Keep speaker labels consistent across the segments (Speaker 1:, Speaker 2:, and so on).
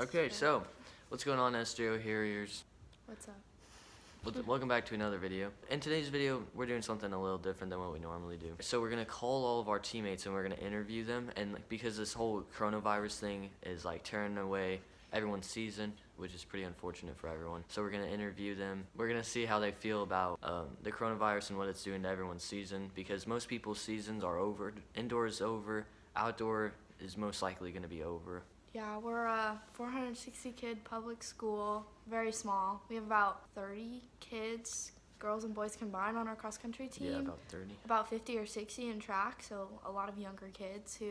Speaker 1: Okay, so what's going on, SJO Harriers?
Speaker 2: What's up?
Speaker 1: Welcome back to another video. In today's video, we're doing something a little different than what we normally do. So we're gonna call all of our teammates and we're gonna interview them. And because this whole coronavirus thing is like tearing away everyone's season, which is pretty unfortunate for everyone. So we're gonna interview them. We're gonna see how they feel about the coronavirus and what it's doing to everyone's season. Because most people's seasons are over. Indoor is over. Outdoor is most likely gonna be over.
Speaker 2: Yeah, we're a 460 kid public school, very small. We have about 30 kids, girls and boys combined, on our cross country team.
Speaker 1: Yeah, about 30.
Speaker 2: About 50 or 60 in track, so a lot of younger kids who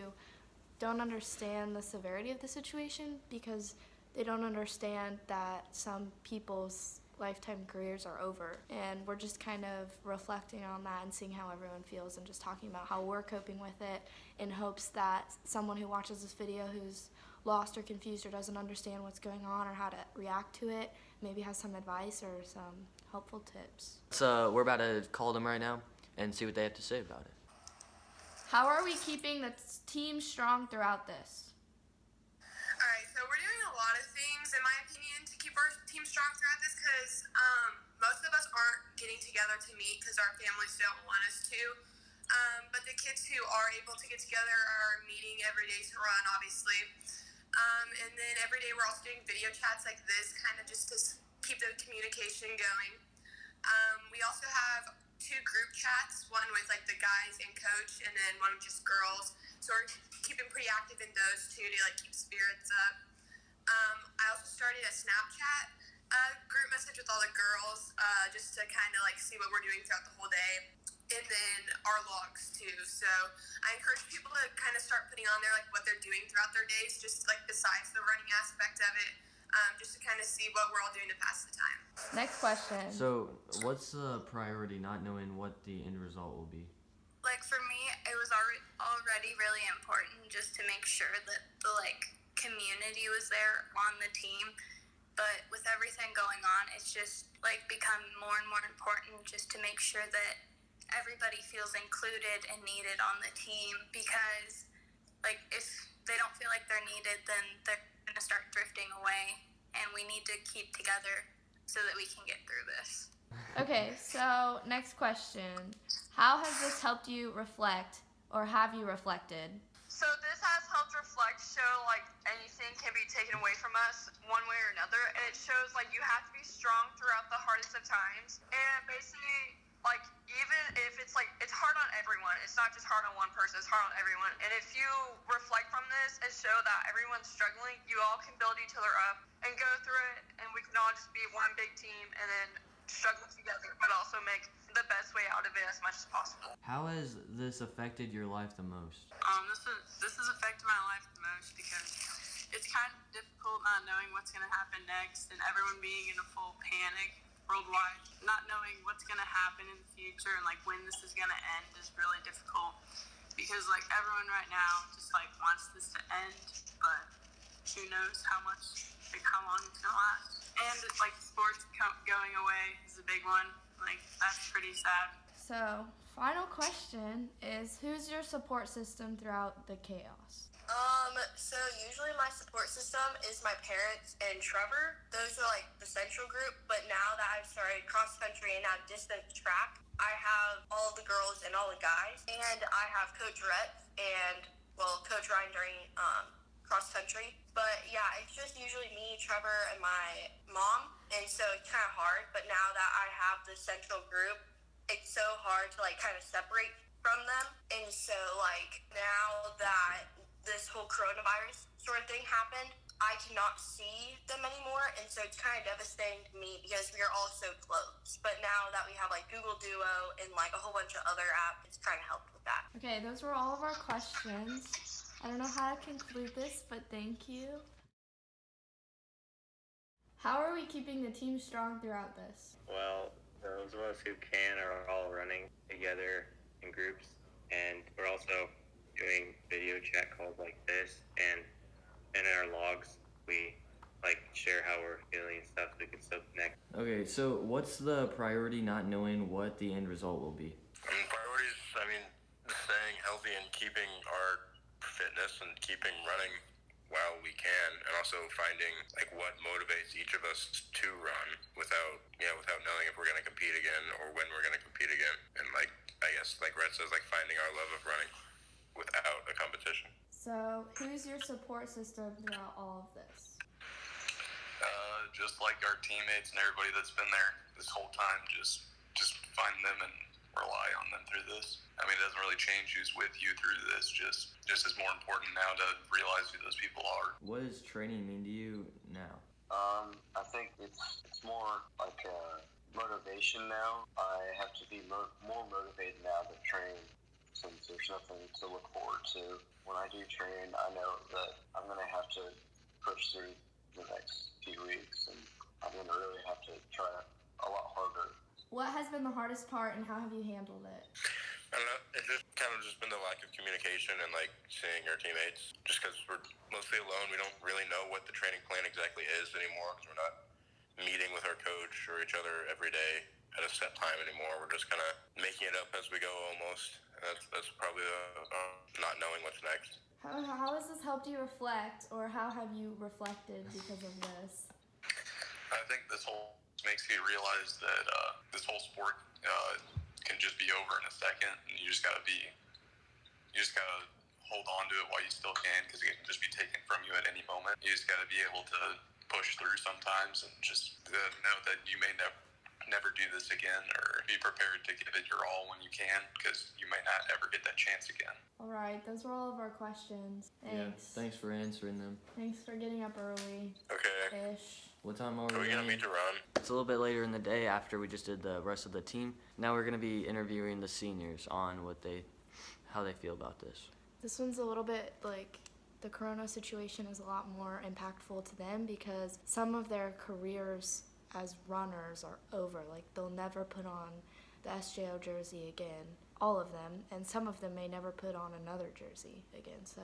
Speaker 2: don't understand the severity of the situation because they don't understand that some people's lifetime careers are over. And we're just kind of reflecting on that and seeing how everyone feels and just talking about how we're coping with it in hopes that someone who watches this video who's lost or confused or doesn't understand what's going on or how to react to it maybe has some advice or some helpful tips.
Speaker 1: So we're about to call them right now and see what they have to say about it.
Speaker 2: How are we keeping the team strong throughout this?
Speaker 3: Alright, so we're doing a lot of things, in my opinion, to keep our team strong throughout this because most of us aren't getting together to meet because our families don't want us to. But the kids who are able to get together are meeting every day to run, obviously. And then every day we're also doing video chats like this, kind of just to keep the communication going. We also have 2 group chats, one with like the guys and coach, and then one with just girls. So we're keeping pretty active in those two to like keep spirits up. I also started a Snapchat group message with all the girls, just to kind of like see what we're doing throughout the whole day. And then our logs too. So I encourage people to kind of start putting on there like what they're doing throughout their days, just like besides the running aspect of it, just to kind of see what we're all doing to pass the time.
Speaker 2: Next question.
Speaker 1: So what's the priority, not knowing what the end result will be?
Speaker 4: Like for me, it was already really important just to make sure that the community was there on the team. But with everything going on, it's just like become more and more important just to make sure that everybody feels included and needed on the team, because like if they don't feel like they're needed, then they're going to start drifting away, and we need to keep together so that we can get through this.
Speaker 2: Okay, so next question. How has this helped you reflect, or have you reflected?
Speaker 5: So this has helped reflect, show like anything can be taken away from us one way or another, and it shows like you have to be strong throughout the hardest of times, and basically like even if it's like it's hard on everyone, it's not just hard on one person, it's hard on everyone. And if you reflect from this and show that everyone's struggling, you all can build each other up and go through it, and we can all just be one big team and then struggle together, but also make the best way out of it as much as possible.
Speaker 1: How has this affected your life the most?
Speaker 6: This has affected my life the most because it's kind of difficult not knowing what's going to happen next, and everyone being in a full panic worldwide, not knowing what's going to happen in the future and like when this is going to end is really difficult, because like everyone right now just like wants this to end, but who knows how long it's going to last. And like sports going away is a big one. Like that's pretty sad.
Speaker 2: So, final question is, who's your support system throughout the chaos?
Speaker 7: So usually my support system is my parents and Trevor. Those are like the central group, but now that I've started cross country and now distance track, I have all the girls and all the guys, and I have Coach Retz and, well, Coach Ryan during cross country. But yeah, it's just usually me, Trevor, and my mom, and so it's kind of hard, but now that I have the central group, it's so hard to like kind of separate from them. And so like now that this whole coronavirus sort of thing happened, I cannot see them anymore, and so it's kind of devastating to me because we are all so close. But now that we have like Google Duo and like a whole bunch of other apps, it's kind of helped with that.
Speaker 2: Okay, those were all of our questions. I don't know how to conclude this, but thank you. How are we keeping the team strong throughout this?
Speaker 8: Well, those of us who can are all running together in groups, and we're also doing video chat calls like this, and in our logs we like share how we're feeling and stuff so we can still connect.
Speaker 1: Okay, so what's the priority, not knowing what the end result will be?
Speaker 9: Priorities, staying healthy and keeping our fitness and keeping running while we can, and also also finding like what motivates each of us to run without knowing if we're going to compete again or when we're going to compete again. And like, I guess like Retz says, like finding our love of running without a competition.
Speaker 2: So, who's your support system throughout all of this?
Speaker 9: Just like our teammates and everybody that's been there this whole time, just find them and rely on them through this. I mean, it doesn't really change who's with you through this. Just is more important now to realize who those people are.
Speaker 1: What does training mean to you now?
Speaker 10: I think it's more like motivation now. I have to be more motivated now to train, since there's nothing to look forward to. When I do train, I know that I'm going to have to push through the next few weeks, and I'm going to really have to try a lot harder.
Speaker 2: What has been the hardest part, and how have you handled it?
Speaker 9: I don't know, it's just been the lack of communication and like seeing our teammates. Just because we're mostly alone, we don't really know what the training plan exactly is anymore, because we're not meeting with our coach or each other every day at a set time anymore. We're just kind of making it up as we go almost. And that's probably not knowing what's next.
Speaker 2: How has this helped you reflect, or how have you reflected because of this?
Speaker 9: I think this whole makes you realize that this whole sport can just be over in a second, and you just gotta hold on to it while you still can, because it can just be taken from you at any moment. You just gotta be able to push through sometimes, and just know that you may never do this again, or be prepared to give it your all when you can, because you may not ever get that chance again.
Speaker 2: All right, those were all of our questions. Thanks.
Speaker 1: Yeah, thanks for answering them.
Speaker 2: Thanks for getting up early.
Speaker 9: Okay.
Speaker 2: Ish.
Speaker 1: What time are
Speaker 9: Are we gonna meet to run?
Speaker 1: It's a little bit later in the day after we just did the rest of the team. Now we're gonna be interviewing the seniors on how they feel about this.
Speaker 2: This one's a little bit like the corona situation is a lot more impactful to them, because some of their careers as runners are over. Like, they'll never put on the SJO jersey again, all of them, and some of them may never put on another jersey again. So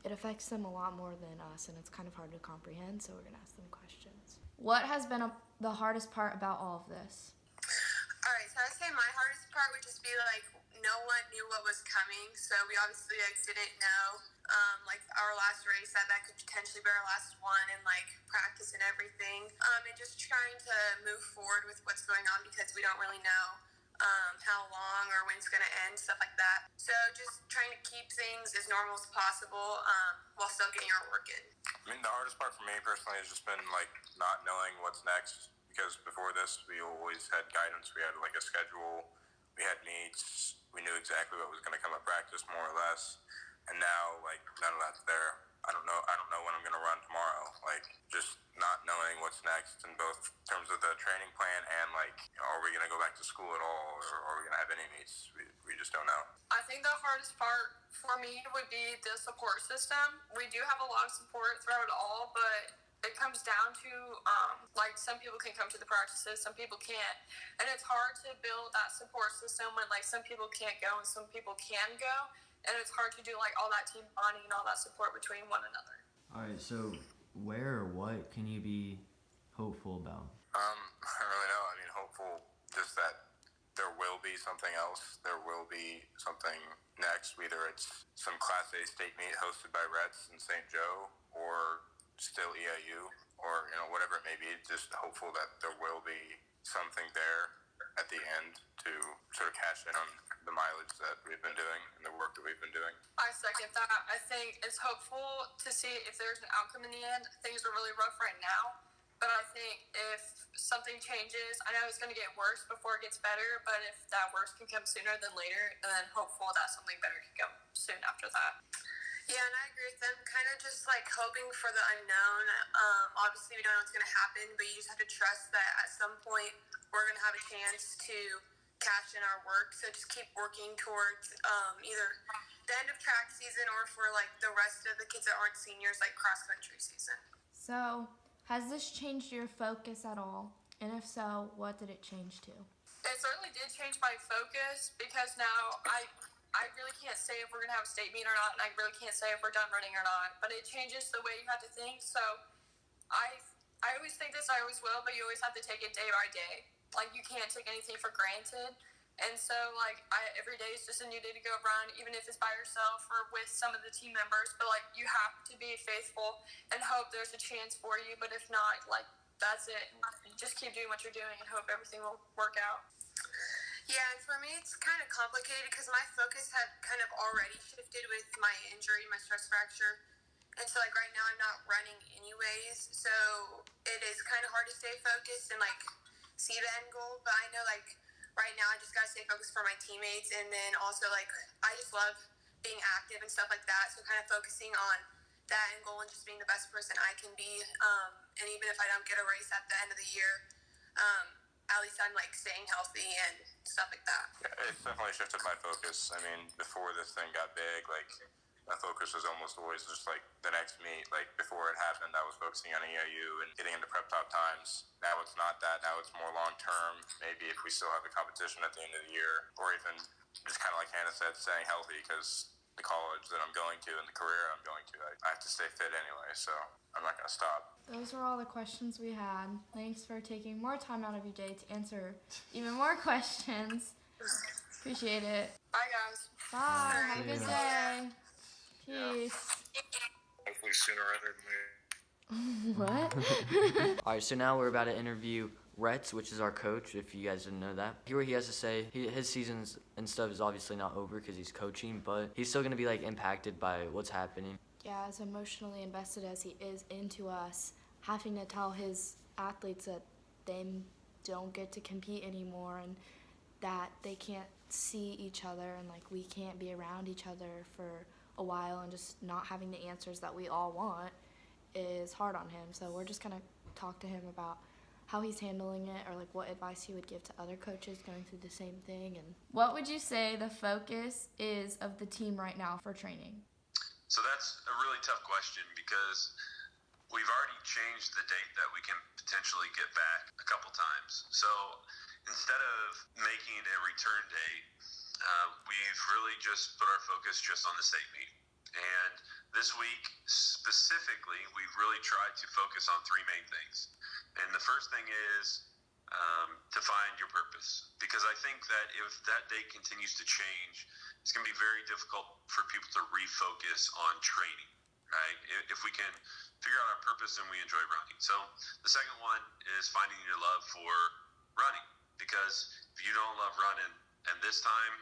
Speaker 2: it affects them a lot more than us, and it's kind of hard to comprehend, so we're gonna ask them questions. What has been the hardest part about all of this?
Speaker 3: Alright, so I'd say my hardest part would just be like no one knew what was coming, so we obviously didn't know. Like our last race, that could potentially be our last one, and like practice and everything. And just trying to move forward with what's going on, because we don't really know how long or when it's going to end, stuff like that. So just trying to keep things as normal as possible while still getting our work in.
Speaker 9: I mean, the hardest part for me personally has just been like not knowing what's next, because before this we always had guidance. We had like a schedule, we had meets, we knew exactly what was going to come at practice more or less. And now, like, none of that's there. I don't know when I'm going to run tomorrow. Like, just not knowing what's next in both terms of the training plan and, like, are we going to go back to school at all, or are we going to have any meets? We just don't know.
Speaker 5: I think the hardest part for me would be the support system. We do have a lot of support throughout it all, but it comes down to, like, some people can come to the practices, some people can't. And it's hard to build that support system when, like, some people can't go and some people can go. And it's hard to do, like, all that team bonding and all that support between one another.
Speaker 1: All right, so where or what can you be hopeful about?
Speaker 9: I don't really know. I mean, hopeful just that there will be something else. There will be something next. Either it's some Class A state meet hosted by Retz in St. Joe, or still EIU, or, whatever it may be. Just hopeful that there will be something there at the end to sort of cash in on the mileage that we've been doing and the work that we've been doing.
Speaker 5: I second that. I think it's hopeful to see if there's an outcome in the end. Things are really rough right now, but I think if something changes, I know it's going to get worse before it gets better, but if that worse can come sooner than later, then hopeful that something better can come soon after that.
Speaker 3: Yeah, and I agree with them. Kind of just like hoping for the unknown. Obviously, we don't know what's going to happen, but you just have to trust that at some point we're going to have a chance to cash in our work. So just keep working towards either the end of track season, or for like the rest of the kids that aren't seniors, like cross country season.
Speaker 2: So, has this changed your focus at all? And if so, what did it change to?
Speaker 5: It certainly did change my focus, because now I really can't say if we're going to have a state meet or not, and I really can't say if we're done running or not. But it changes the way you have to think. So I always think this, I always will, but you always have to take it day by day. Like, you can't take anything for granted.
Speaker 3: And so, like, every day is just a new day to go run, even if it's by yourself or with some of the team members. But, like, you have to be faithful and hope there's a chance for you. But if not, like, that's it. Just keep doing what you're doing and hope everything will work out.
Speaker 7: Yeah, and for me, it's kind of complicated because my focus had kind of already shifted with my injury, my stress fracture. And so, like, right now I'm not running anyways. So it is kind of hard to stay focused and, like, see the end goal. But I know, like, right now I just got to stay focused for my teammates. And then also, like, I just love being active and stuff like that. So kind of focusing on that end goal and just being the best person I can be. And even if I don't get a race at the end of the year, at least I'm, like, staying healthy and stuff like that.
Speaker 9: Yeah, it's definitely shifted my focus. I mean, before this thing got big, like, my focus was almost always just, like, the next meet. Like, before it happened, I was focusing on EIU and getting into prep top times. Now it's not that. Now it's more long-term. Maybe if we still have a competition at the end of the year, or even just kind of like Hannah said, staying healthy, because the college that I'm going to and the career I'm going to, I have to stay fit anyway, so I'm not going to stop.
Speaker 2: Those were all the questions we had. Thanks for taking more time out of your day to answer even more questions. Appreciate it.
Speaker 3: Bye, guys.
Speaker 2: Bye. Have a good day. Peace.
Speaker 9: Hopefully sooner rather than later.
Speaker 2: What?
Speaker 1: All right, so now we're about to interview Retz, which is our coach, if you guys didn't know that. Hear what he has to say. His seasons and stuff is obviously not over because he's coaching, but he's still going to be, like, impacted by what's happening.
Speaker 2: Yeah, as emotionally invested as he is into us, having to tell his athletes that they don't get to compete anymore and that they can't see each other and, like, we can't be around each other for a while, and just not having the answers that we all want is hard on him. So we're just going to talk to him about how he's handling it, or, like, what advice he would give to other coaches going through the same thing. And what would you say the focus is of the team right now for training?
Speaker 11: So that's a really tough question because we've already changed the date that we can potentially get back a couple times. So instead of making it a return date, we've really just put our focus just on the state meet. And this week specifically, we've really tried to focus on three main things. And the first thing is to find your purpose. Because I think that if that date continues to change, it's going to be very difficult for people to refocus on training, right? If we can figure out our purpose and we enjoy running. So the second one is finding your love for running. Because if you don't love running, and this time,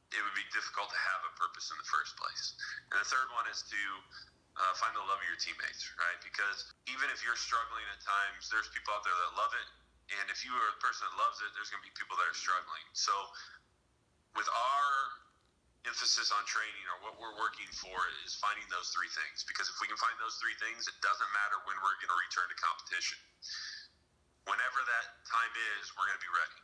Speaker 11: it would be difficult to have a purpose in the first place. And the third one is to find the love of your teammates, right? Because even if you're struggling at times, there's people out there that love it. And if you are the person that loves it, there's going to be people that are struggling. So with our emphasis on training, or what we're working for, is finding those three things. Because if we can find those three things, it doesn't matter when we're going to return to competition. Whenever that time is, we're going to be ready.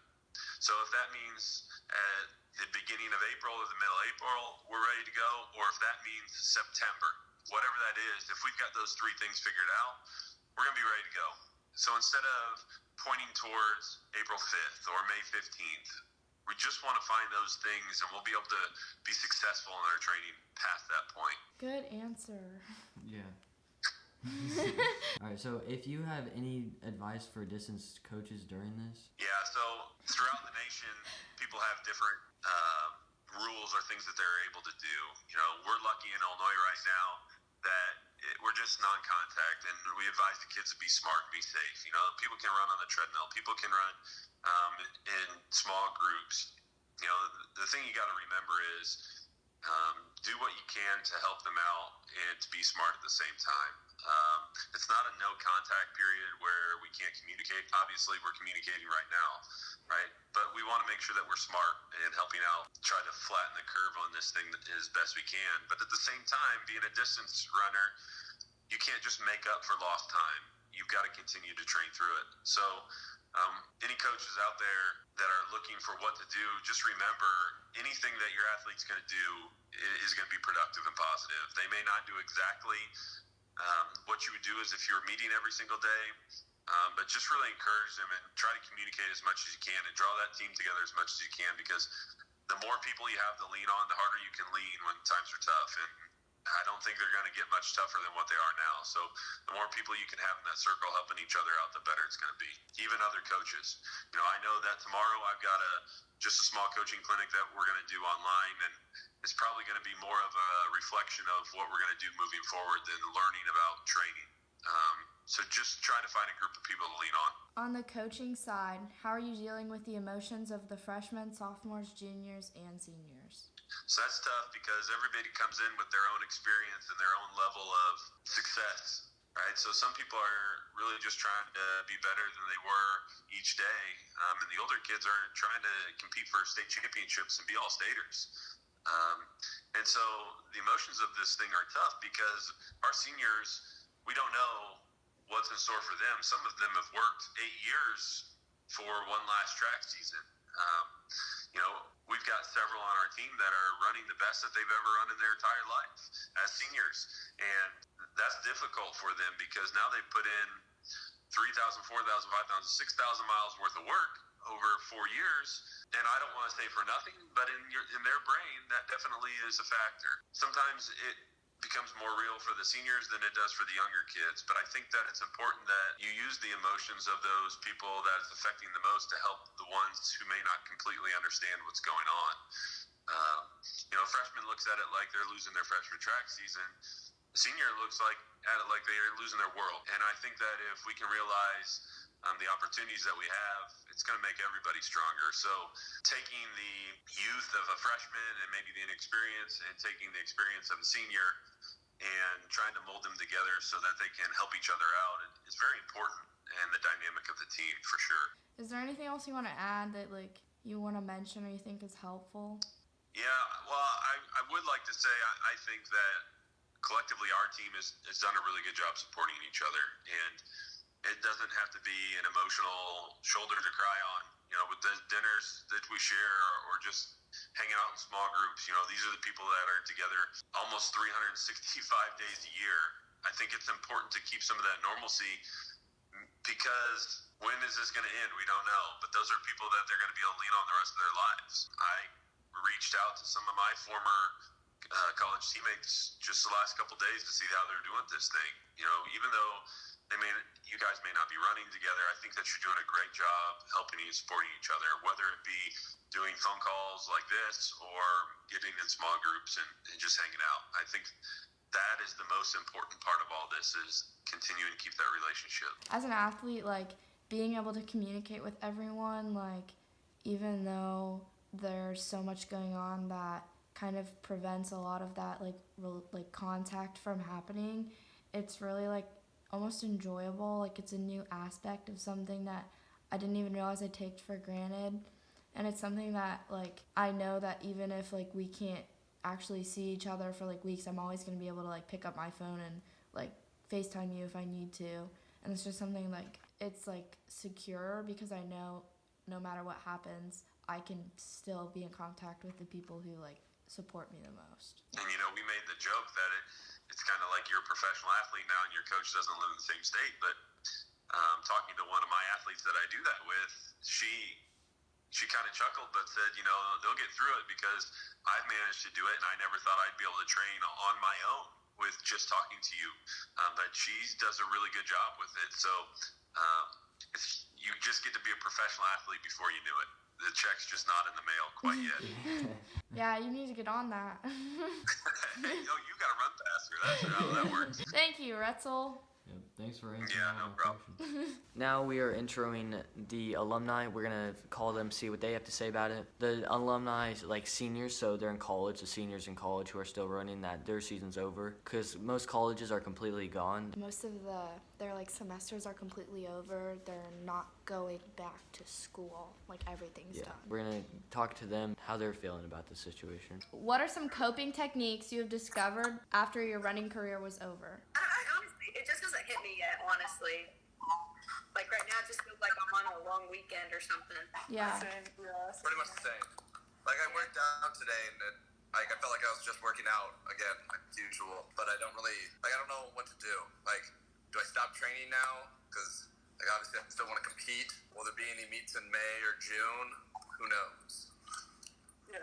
Speaker 11: So if that means at the beginning of April or the middle of April, we're ready to go, or if that means September, whatever that is, if we've got those three things figured out, we're going to be ready to go. So instead of pointing towards April 5th or May 15th, we just want to find those things, and we'll be able to be successful in our training past that point.
Speaker 2: Good answer.
Speaker 1: Yeah. All right, so if you have any advice for distance coaches during this?
Speaker 11: Yeah, so throughout the nation, people have different rules or things that they're able to do. You know, we're lucky in Illinois right now that we're just non-contact, and we advise the kids to be smart and be safe. You know, people can run on the treadmill. People can run in small groups. You know, the thing you got to remember is do what you can to help them out and to be smart at the same time. It's not a no contact period where we can't communicate. Obviously, we're communicating right now, right? But we want to make sure that we're smart and helping out, try to flatten the curve on this thing as best we can. But at the same time, being a distance runner, you can't just make up for lost time. You've got to continue to train through it. So any coaches out there that are looking for what to do, just remember anything that your athlete's going to do is going to be productive and positive. They may not do exactly what you would do as if you were meeting every single day, but just really encourage them and try to communicate as much as you can and draw that team together as much as you can, because the more people you have to lean on, the harder you can lean when times are tough. And I don't think they're going to get much tougher than what they are now. So the more people you can have in that circle helping each other out, the better it's going to be. Even other coaches. I know that tomorrow I've got just a small coaching clinic that we're going to do online, and it's probably going to be more of a reflection of what we're going to do moving forward than learning about training. So just trying to find a group of people to lean on.
Speaker 2: On the coaching side, how are you dealing with the emotions of the freshmen, sophomores, juniors, and seniors?
Speaker 11: So that's tough because everybody comes in with their own experience and their own level of success, right? So some people are really just trying to be better than they were each day, and the older kids are trying to compete for state championships and be all-staters. And so the emotions of this thing are tough because our seniors, we don't know what's in store for them. Some of them have worked 8 years for one last track season. We've got several on our team that are running the best that they've ever run in their entire life as seniors. And that's difficult for them because now they've put in 3,000, 4,000, 5,000, 6,000 miles worth of work over 4 years. And I don't want to say for nothing, but in their brain, that definitely is a factor. Sometimes it becomes more real for the seniors than it does for the younger kids. But I think that it's important that you use the emotions of those people that it's affecting the most to help the ones who may not completely understand what's going on. A freshman looks at it like they're losing their freshman track season. A senior looks at it like they're losing their world. And I think that if we can realize the opportunities that we have, it's going to make everybody stronger. So taking the youth of a freshman and maybe the inexperience and taking the experience of a senior and trying to mold them together so that they can help each other out is very important, and the dynamic of the team for sure.
Speaker 2: Is there anything else you want to add that you want to mention or you think is helpful?
Speaker 11: Yeah, well, I would like to say I think that collectively our team has done a really good job supporting each other, and it doesn't have to be an emotional shoulder to cry on. With the dinners that we share or just hanging out in small groups, these are the people that are together almost 365 days a year. I think it's important to keep some of that normalcy because when is this going to end? We don't know. But those are people that they're going to be able to lean on the rest of their lives. I reached out to some of my former college teammates just the last couple days to see how they're doing this thing. Even though you guys may not be running together, I think that you're doing a great job helping and supporting each other, whether it be doing phone calls like this or getting in small groups and just hanging out. I think that is the most important part of all this, is continuing to keep that relationship.
Speaker 2: As an athlete, being able to communicate with everyone, even though there's so much going on that kind of prevents a lot of that contact from happening, it's really almost enjoyable. It's a new aspect of something that I didn't even realize I take for granted. And it's something that I know that even if we can't actually see each other for weeks, I'm always going to be able to pick up my phone and FaceTime you if I need to. And it's just something it's secure because I know no matter what happens, I can still be in contact with the people who support me the most.
Speaker 11: And we made the joke that it's kind of like you're a professional athlete now and your coach doesn't live in the same state, but talking to one of my athletes that I do that with, she kind of chuckled but said, they'll get through it because I've managed to do it and I never thought I'd be able to train on my own with just talking to you. But she does a really good job with it. So you just get to be a professional athlete before you knew it. The check's just not in the mail quite yet.
Speaker 2: Yeah, you need to get on that.
Speaker 11: Hey, you gotta run faster. That's how that works.
Speaker 2: Thank you, Retzel.
Speaker 1: Yep, thanks for answering all
Speaker 11: no
Speaker 1: my
Speaker 11: problem.
Speaker 1: questions. Now we are introing the alumni. We're going to call them, see what they have to say about it. The alumni is seniors, so they're in college. The seniors in college who are still running their season's over because most colleges are completely gone.
Speaker 2: Most of their semesters are completely over. They're not going back to school. Everything's done.
Speaker 1: We're going to talk to them how they're feeling about the situation.
Speaker 2: What are some coping techniques you have discovered after your running career was over?
Speaker 3: I honestly, it just doesn't hit me yet, honestly. Right now, it just feels like I'm on a long weekend or something.
Speaker 2: Yeah.
Speaker 12: Pretty much the same. I worked out today and I felt like I was just working out again, as usual. But I don't really, I don't know what to do. Do I stop training now? Because, obviously I still want to compete. Will there be any meets in May or June? Who knows?
Speaker 3: Yeah,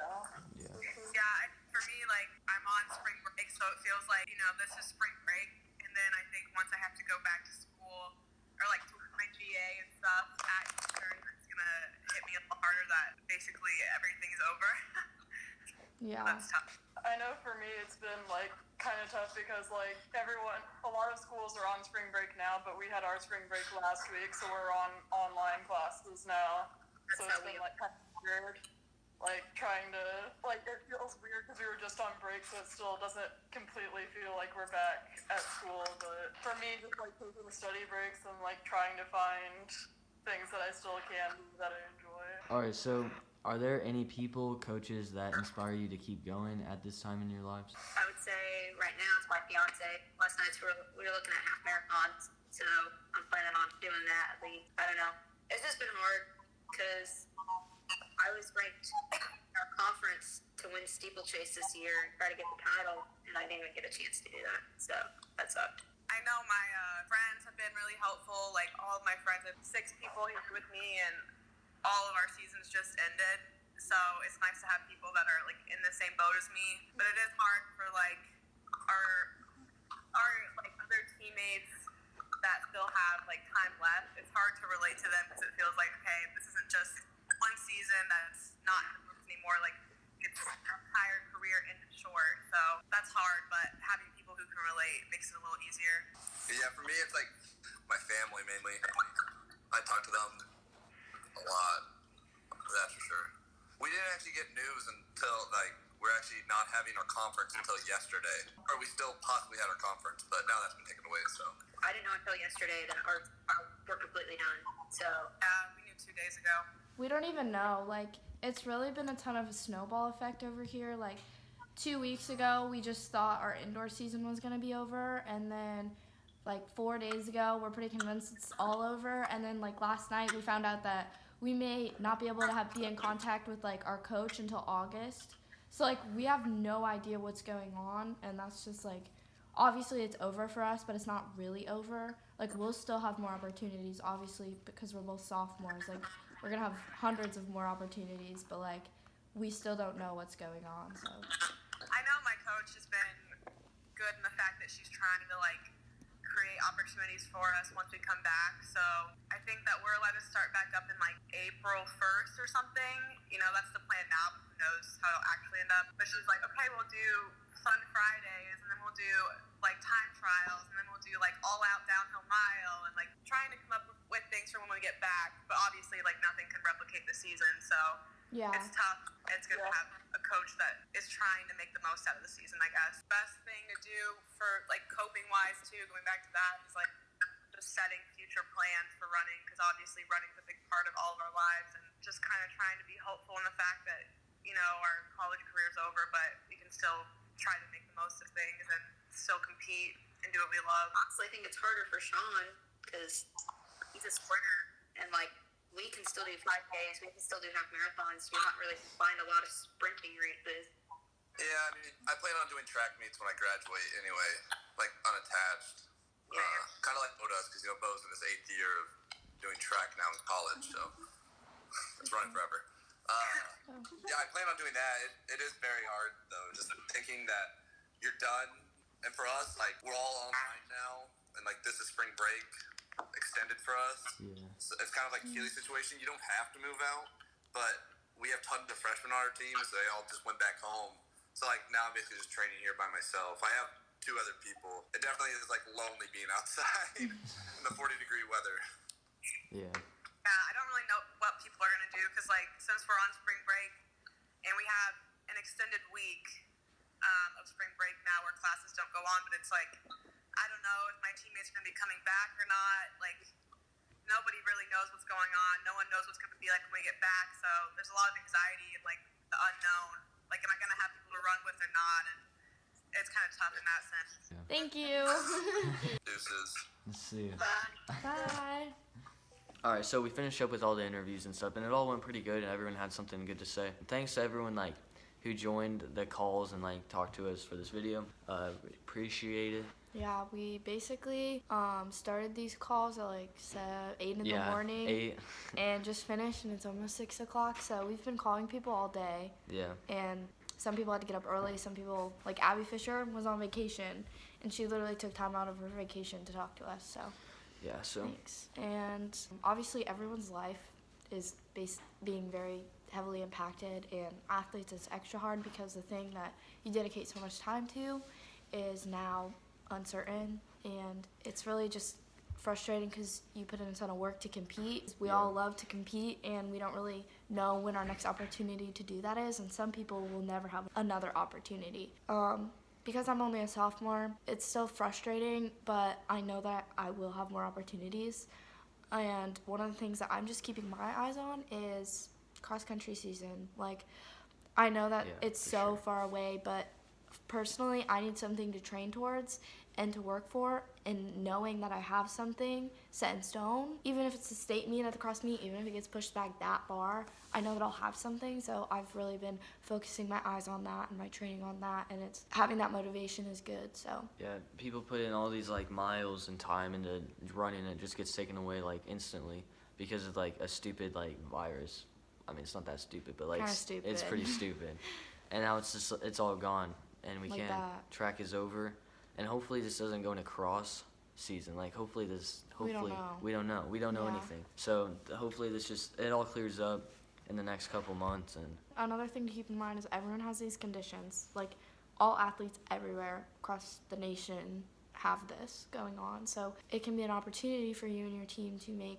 Speaker 3: for for me, like, I'm on spring break, so it feels like, you know, this is spring break, and then I think once I have to go back to school, or, like, to my GA and stuff at Eastin, it's gonna hit me a little harder that basically everything's over.
Speaker 2: Yeah.
Speaker 3: That's tough.
Speaker 5: I know for me it's been like kind of tough because like a lot of schools are on spring break now, but we had our spring break last week, so we're on online classes now. So it's been like kind of weird, like trying to, like it feels weird because we were just on break, so it still doesn't completely feel like we're back at school. But for me, just like taking the study breaks and like trying to find things that I still can do that I enjoy.
Speaker 1: All right, so are there any people, coaches that inspire you to keep going at this time in your lives?
Speaker 13: I would say right now it's my fiance. Last night we were looking at half marathons, so I'm planning on doing that at least. I don't know. It's just been hard because I was ranked in our conference to win steeplechase this year and try to get the title, and I didn't even get a chance to do that. So that sucked.
Speaker 3: I know my friends have been really helpful. Like, all of my friends, I have 6 people here with me, and all of our seasons just ended. So it's nice to have people that are, like, in the same boat as me. But it is hard for, like, our like, other teammates that still have, like, time left. It's hard to relate to them because it feels like, okay, this isn't just one season that's not in the books anymore. Like, it's an entire career ended short. So that's hard, but having people who can relate makes it a little easier.
Speaker 12: Yeah, for me, it's like my family mainly. I talk to them a lot, that's for sure. We didn't actually get news until, like, we're actually not having our conference until yesterday. Or we still possibly had our conference, but now that's been taken away, so.
Speaker 13: I didn't know until yesterday that we're completely done. So
Speaker 3: Yeah, we knew 2 days ago.
Speaker 2: We don't even know. Like, it's really been a ton of a snowball effect over here. Like, 2 weeks ago, we just thought our indoor season was going to be over. And then, like, 4 days ago, we're pretty convinced it's all over. And then, like, last night, we found out that we may not be able to be in contact with, like, our coach until August. So, like, we have no idea what's going on. And that's just, like, obviously it's over for us, but it's not really over. Like, we'll still have more opportunities, obviously, because we're both sophomores. Like, we're going to have hundreds of more opportunities, but, like, we still don't know what's going on, so.
Speaker 3: I know my coach has been good in the fact that she's trying to, like, create opportunities for us once we come back. So I think that we're allowed to start back up in, like, April 1st or something. You know, that's the plan now, but who knows how it'll actually end up. But she's like, okay, we'll do Fun Fridays, and then we'll do, like, time trials, and then we'll do, like, all-out downhill mile, and, like, trying to come up with things for when we get back. But obviously, like, nothing can replicate the season, so
Speaker 2: Yeah.
Speaker 3: it's tough. It's good to have a coach that is trying to make the most out of the season, I guess. Best thing to do for, like, coping-wise, too, going back to that, is, like, just setting future plans for running, because obviously running's a big part of all of our lives, and just kind of trying to be hopeful in the fact that, you know, our college career's over, but we can still try to make the most of things and still compete and do what we love.
Speaker 13: honestly, I think it's harder for Sean because he's a sprinter, and like we can still do 5Ks, we can still do half marathons. We don't really find a lot of sprinting races.
Speaker 12: Yeah, I mean, I plan on doing track meets when I graduate anyway, like unattached.
Speaker 13: Yeah.
Speaker 12: Kind of like Bo does, because, you know, Bo's in his 8th year of doing track now in college, so it's running forever. Yeah, I plan on doing that. It is very hard, though, just thinking that you're done. And for us, like, we're all online now, and, like, this is spring break extended for us.
Speaker 1: Yeah.
Speaker 12: So it's kind of like Keely's situation. You don't have to move out, but we have tons of freshmen on our team, so they all just went back home. So, like, now I'm basically just training here by myself. I have 2 other people. It definitely is, like, lonely being outside in the 40-degree weather.
Speaker 1: Yeah.
Speaker 3: Yeah, I don't really know what people are going to do because, like, since we're on spring break and we have an extended week of spring break now where classes don't go on, but it's like, I don't know if my teammates are going to be coming back or not. Like, nobody really knows what's going on. No one knows what's going to be like when we get back. So there's a lot of anxiety and, like, the unknown. Like, am I going to have people to run with or not? And it's kind of tough in that sense.
Speaker 1: Yeah.
Speaker 2: Thank you.
Speaker 12: Deuces.
Speaker 1: Let's see.
Speaker 2: Bye.
Speaker 1: All right, so we finished up with all the interviews and stuff, and it all went pretty good, and everyone had something good to say. Thanks to everyone, like, who joined the calls and, like, talked to us for this video. We appreciate it.
Speaker 2: Yeah, we basically started these calls at like 8 in the morning
Speaker 1: 8.
Speaker 2: and just finished, and it's almost 6 o'clock. So we've been calling people all day,
Speaker 1: Yeah.
Speaker 2: and some people had to get up early. Some people, like Abby Fisher, was on vacation, and she literally took time out of her vacation to talk to us. So
Speaker 1: Yeah, so
Speaker 2: thanks. And obviously, everyone's life is being very heavily impacted, and athletes it's extra hard because the thing that you dedicate so much time to is now uncertain, and it's really just frustrating because you put in a ton of work to compete. We all love to compete, and we don't really know when our next opportunity to do that is, and some people will never have another opportunity. Because I'm only a sophomore, it's still frustrating, but I know that I will have more opportunities. And one of the things that I'm just keeping my eyes on is cross-country season. Like, I know that it's so far away, but personally, I need something to train towards and to work for, and knowing that I have something set in stone, even if it's a state meet at the cross meet, even if it gets pushed back that far, I know that I'll have something. So I've really been focusing my eyes on that and my training on that, and it's having that motivation is good. So
Speaker 1: yeah, people put in all these like miles and time into running, and it just gets taken away like instantly because of like a stupid like virus. I mean, it's not that stupid, but like it's pretty stupid. And now it's all gone, and we
Speaker 2: Like
Speaker 1: can't.
Speaker 2: that.
Speaker 1: Track is over, and hopefully this doesn't go into cross season. Like hopefully
Speaker 2: We don't know.
Speaker 1: We don't know
Speaker 2: Yeah.
Speaker 1: anything. So hopefully it all clears up in the next couple months. And
Speaker 2: another thing to keep in mind is everyone has these conditions. Like, all athletes everywhere across the nation have this going on. So it can be an opportunity for you and your team to make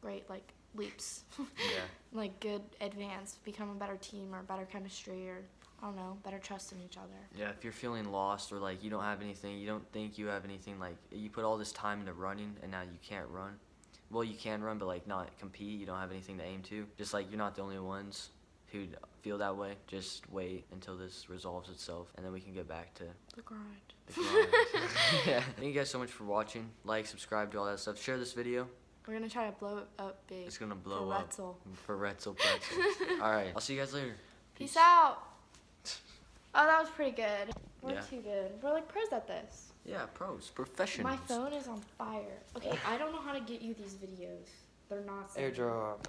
Speaker 2: great like leaps.
Speaker 1: yeah,
Speaker 2: Like good advance, become a better team or better chemistry or I don't know, better trust in each other.
Speaker 1: yeah. If you're feeling lost or like you don't have anything, you don't think you have anything, like you put all this time into running and now you can't run. Well, you can run, but like not compete. You don't have anything to aim to. Just like you're not the only ones who feel that way. Just wait until this resolves itself, and then we can get back to
Speaker 2: The grind.
Speaker 1: the grind. Yeah. Thank you guys so much for watching. Like, subscribe, do all that stuff. Share this video.
Speaker 2: We're gonna try to blow it up big.
Speaker 1: It's gonna blow
Speaker 2: for
Speaker 1: up
Speaker 2: Retzel.
Speaker 1: for Retzel Pretzel. All right, I'll see you guys later.
Speaker 2: Peace out. Oh, that was pretty good. We're
Speaker 1: Yeah.
Speaker 2: too good. We're like pros at this.
Speaker 1: Yeah, pros, professionals.
Speaker 2: My phone is on fire. Okay, I don't know how to get you these videos. They're not saved.
Speaker 1: Airdrop.